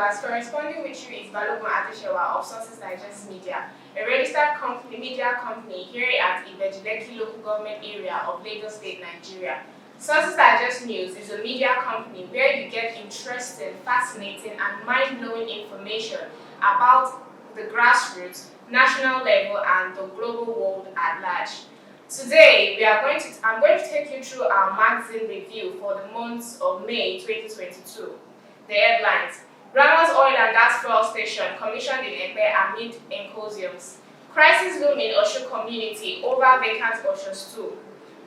viewers, corresponding with you is Balogun Adeshewa of Sources Digest Media, a registered media company here at Ibejileki local government area of Lagos State, Nigeria. Sources Digest News is a media company where you get interesting, fascinating, and mind-blowing information about the grassroots, national level, and the global world at large. Today, I'm going to take you through our magazine review for the month of May 2022. The headlines: Ramos Oil and Gas Fuel Station commissioned in Epe amid symposiums. Crisis loom in Osho community over vacant Osho stool.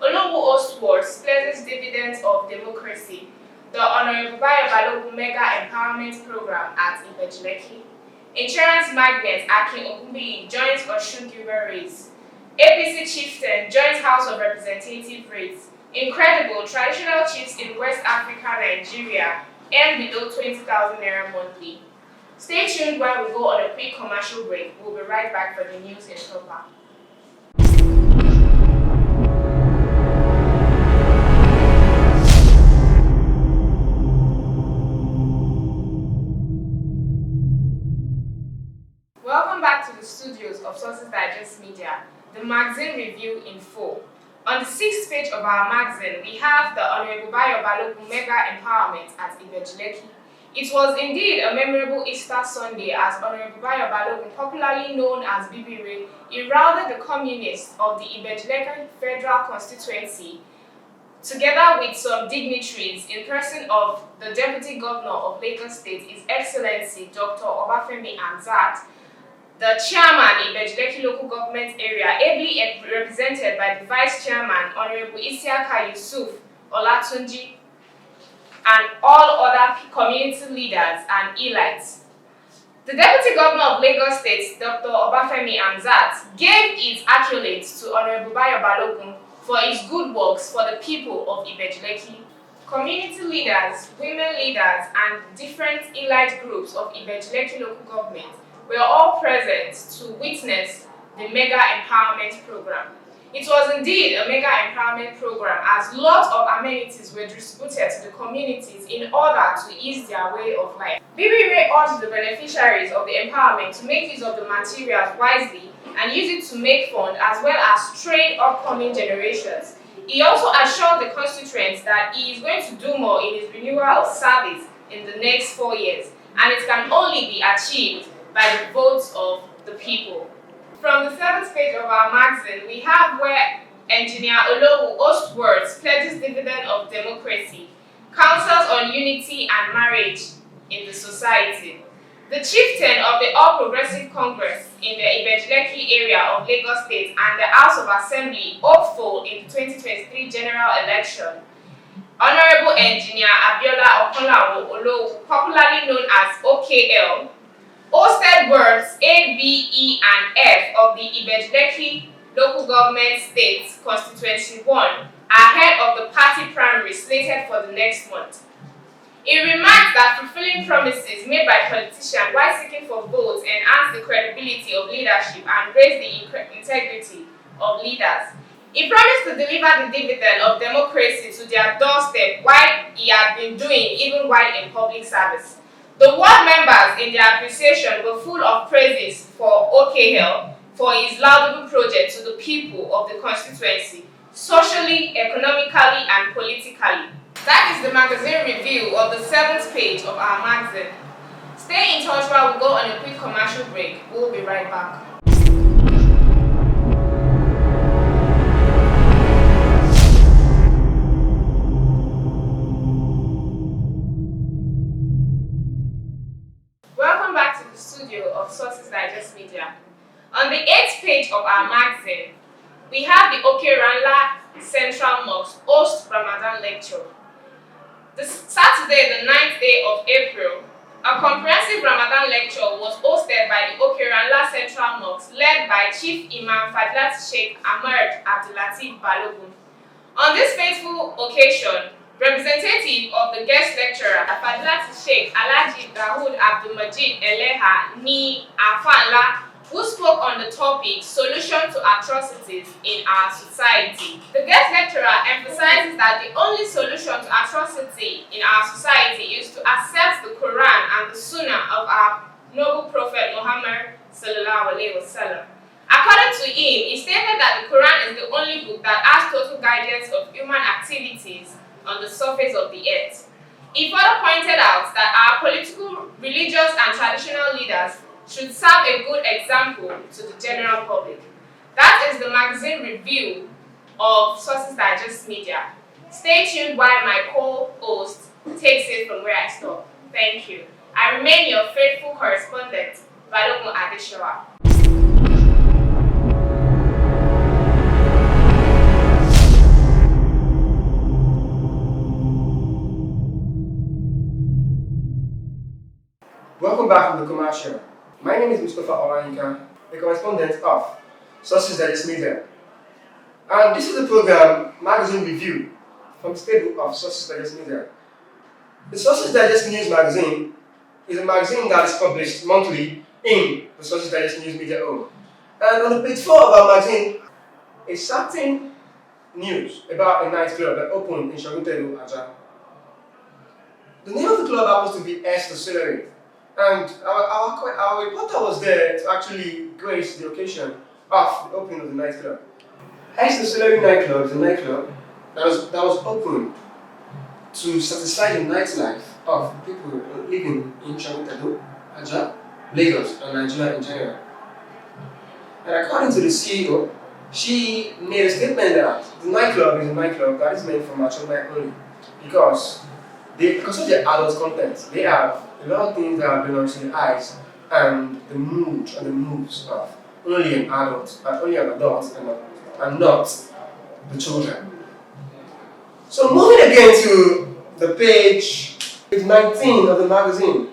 Olowu Ostwards pledges dividends of democracy. The Honorable Bayo Balogun Mega Empowerment Program at Ibejileki. Insurance magnate Akin Ogunbiyi joins Osun Giver race. APC chieftain joins House of Representatives race. Incredible, traditional chiefs in West Africa, Nigeria earn below 20,000 naira monthly. Stay tuned while we go on a quick commercial break. We'll be right back for the news in proper. Welcome back to the studios of Sources Digest Media, the magazine review in full. On the 6th page of our magazine, we have the Honorable Bayo Balogun Mega Empowerment at Ibejileki. It was indeed a memorable Easter Sunday as Honorable Bayo Balogun, popularly known as Bibire, heralded the communists of the Ibejileki Federal Constituency, together with some dignitaries in person of the Deputy Governor of Lagos State, His Excellency Dr. Obafemi Hamzat, the chairman in Ibejileki local government area, ably represented by the vice chairman, Honorable Isiaka Yusuf Olatunji, and all other community leaders and elites. The Deputy Governor of Lagos State, Dr. Obafemi Hamzat, gave his accolades to Honorable Bayo Balogun for his good works for the people of Ibejileki. Community leaders, women leaders, and different elite groups of Ibejileki local government were all present to witness the Mega Empowerment Program. It was indeed a Mega Empowerment Program as lots of amenities were distributed to the communities in order to ease their way of life. BBRA urged the beneficiaries of the empowerment to make use of the materials wisely and use it to make fund as well as train upcoming generations. He also assured the constituents that he is going to do more in his renewal of service in the next 4 years, and it can only be achieved by the votes of the people. From the 7th page of our magazine, we have where Engineer Olowu Ostwards pledges dividend of democracy, counsels on unity and marriage in the society. The chieftain of the All Progressive Congress in the Ibejileki area of Lagos State and the House of Assembly hopeful in the 2023 general election, Honorable Engineer Abiola Okunlawo Olowu, popularly known as OKL, hosted words A, B, E, and F of the Ibejileki local government states constituency 1 ahead of the party primary slated for the next month. He remarked that fulfilling promises made by politicians while seeking for votes enhance the credibility of leadership and raise the integrity of leaders. He promised to deliver the dividend of democracy to their doorstep while he had been doing even while in public service. The ward members in their appreciation were full of praises for OKL for his laudable project to the people of the constituency, socially, economically, and politically. That is the magazine review of the 7th page of our magazine. Stay in touch while we go on a quick commercial break. We'll be right back. Welcome back to the studio of Sources Digest Media. On the 8th page of our magazine, we have the Okeranla Central Mosque host Ramadan lecture. This Saturday, the 9th day of April, a comprehensive Ramadan lecture was hosted by the Okeranla Central Mosque led by Chief Imam Fadlat Sheikh Ahmad Abdulateef Balogun. On this fateful occasion, representative of the guest lecturer, Fadlat Sheikh Alhaji Dawood Abdulmajid Eleha ni Afanla who spoke on the topic Solution to Atrocities in Our Society. The guest lecturer emphasizes that the only solution to atrocity in our society is to accept the Quran and the Sunnah of our noble Prophet Muhammad sallallahu alaihi wasallam. According to him, he stated that the Quran is the only book that has total guidance of human activities on the surface of the earth. He further pointed out that our political, religious, and traditional leaders should serve a good example to the general public. That is the magazine review of Sources Digest Media. Stay tuned while my co-host takes it from where I stop. Thank you. I remain your faithful correspondent, Balogun Adeshawa. Welcome back from the commercial. My name is Mustafa Olayinka, the correspondent of Sources Digest Media. And this is the program Magazine Review from the stable of Sources Digest Media. The Sources Digest News Magazine is a magazine that is published monthly in the Sources Digest News Media home. And on the page 4 of our magazine, a certain news about a nightclub that opened in Shagutelu, Aja. The name of the club happens to be S Distillery. And our reporter was there to actually grace the occasion of the opening of the nightclub. S Distillery nightclub is a nightclub that was opened to satisfy the nightlife of people living in Shagutelu, Aja, Lagos, and Nigeria in general. And according to the CEO, she made a statement that the nightclub is a nightclub that is meant for mature men only because of their adult content, they have a lot of things that belong to the eyes and the mood and the moves of only an adult, and not the children. So moving again to the page 19 of the magazine.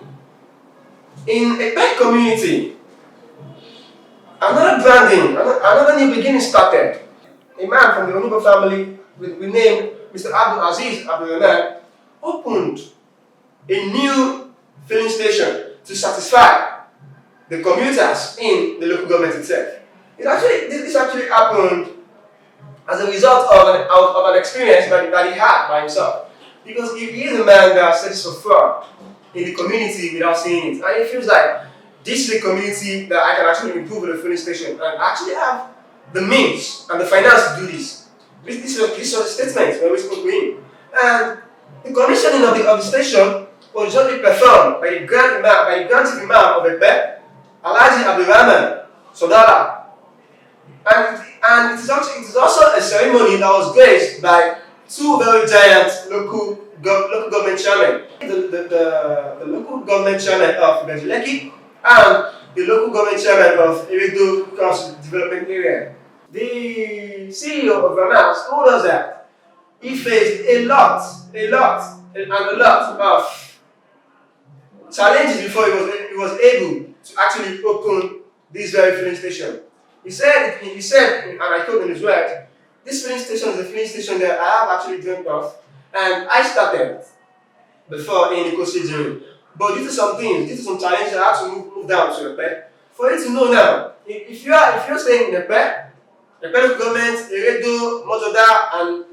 In a pet community, another branding, another new beginning started. A man from the Onubo family with name Mr. Abdul Aziz Abdul Rahman opened a new filling station to satisfy the commuters in the local government itself. This actually happened as a result of an experience that he had by himself. Because he is a man that searches for fraud in the community without seeing it. And he feels like this is a community that I can actually improve with a filling station and actually have the means and the finance to do this. This was a statement when we spoke to him. And the commissioning of the station was jointly performed by the Grand Imam of Ekpe, Alhaji Abdulrahman Sodala. And it is also a ceremony that was graced by two very giant local government chairmen. The local government chairman of Bejuleki and the local government chairman of Eredo Council Development Area. The CEO of Ramas told us that he faced a lot of challenges before he was able to actually open this very filling station. He said, and I quote in his words, this filling station is a filling station that I have actually dreamt of, and I started before in the coastal journey. But due to some things, due to some challenges, I had to move down to Epe. For you to know now, if you're staying in Epe local government, Eredo, Mojoda, and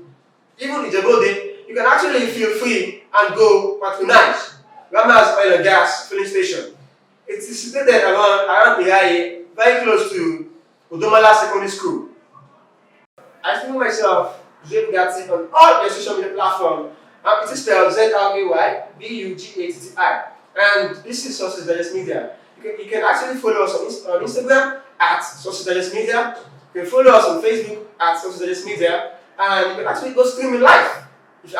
even Ijebode, you can actually feel free and go patronize Ramas Oil and Gas filling station. It is situated around Iraye, very close to Odomala Secondary School. I follow myself, Zay Bugatti, on all the social media platforms. It is spelled ZRAYBUGATTI. And this is Sources Digest Media. You can actually follow us on Instagram at Sources Digest Media. You can follow us on Facebook at Sources Digest Media. And you can actually go stream me live. If I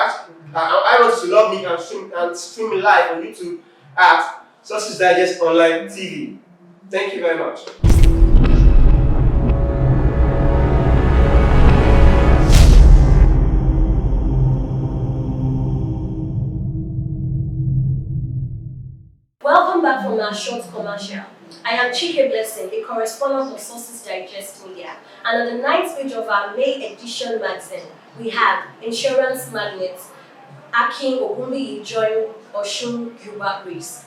want you to love me and stream me live on YouTube at Sources Digest Online TV. Thank you very much. Welcome back from our short commercial. I am Chike Blessing, a correspondent of Sources Digest Media, and on the ninth page of our May edition magazine, we have insurance magnate Akin Ogunbiyi join Osun Gilbert Reese,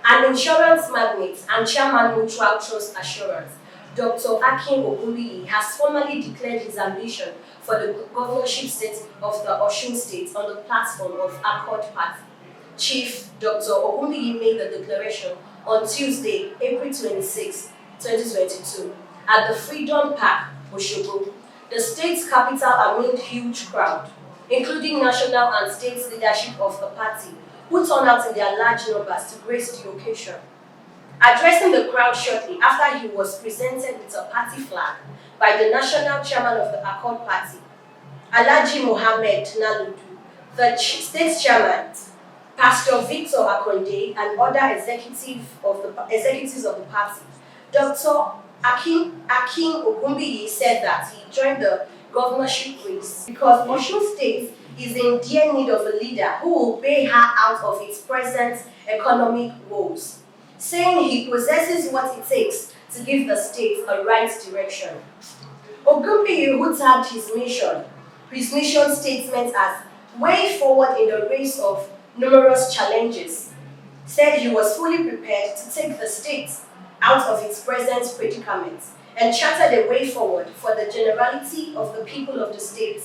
an insurance magnate and chairman Mutual Trust Assurance, Dr. Akin Ogunbiyi, has formally declared his ambition for the governorship seat of the Osun State on the platform of Accord Party. Chief Dr. Ogunbiyi made the declaration on Tuesday, April 26, 2022, at the Freedom Park, Osogbo, the state's capital, amid huge crowd, including national and state leadership of the party, who turned out in their large numbers to grace the occasion. Addressing the crowd shortly after he was presented with a party flag by the national chairman of the Accord Party, Alhaji Mohammed Naludu, the state chairman, Pastor Victor Akonde, and other executives of the party, Dr. Akin Ogunbiyi said that he joined the governorship race because Osun State is in dear need of a leader who will bail her out of its present economic woes, saying he possesses what it takes to give the state a right direction. Ogunbiyi, who tagged his mission statement as way forward in the race of numerous challenges, said he was fully prepared to take the state out of its present predicament and charted a way forward for the generality of the people of the state.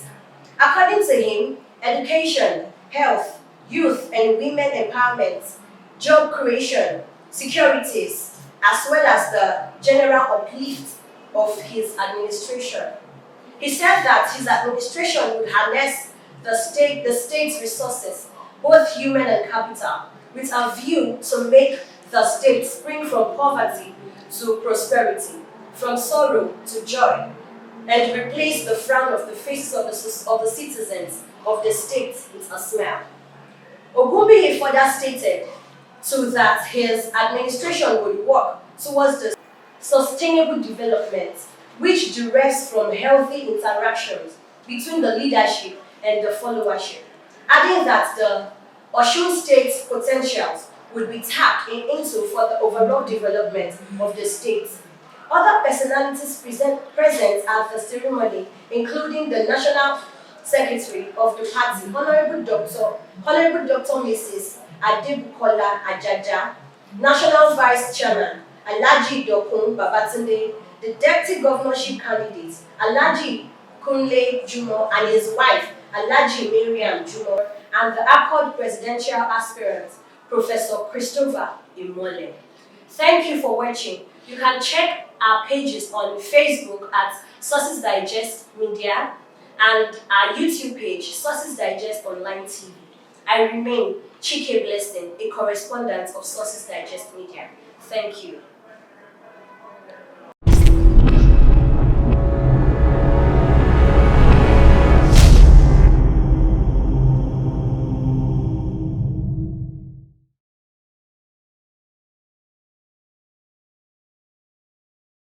According to him, education, health, youth and women empowerment, job creation, securities, as well as the general uplift of his administration. He said that his administration would harness the state's resources, both human and capital, with a view to make the state spring from poverty to prosperity, from sorrow to joy, and replace the frown of the faces of the citizens of the state with a smile. Ogunbiyi further stated so that his administration would work towards the sustainable development which derives from healthy interactions between the leadership and the followership, adding that the Osun State's potentials would be tapped into for the overall development of the state. Other personalities present at the ceremony, including the National Secretary of the party, Honorable Dr. Mrs. Adebukola Ajaja, National Vice Chairman, Alhaji Dokun Babatunde, the Deputy Governorship candidate, Alhaji Kunle Jumo, and his wife, Alhaji Miriam Jumo, and the Accord presidential aspirant, Professor Christopher Imole. Thank you for watching. You can check our pages on Facebook at Sources Digest Media and our YouTube page, Sources Digest Online TV. I remain Chike Blessing, a correspondent of Sources Digest Media. Thank you.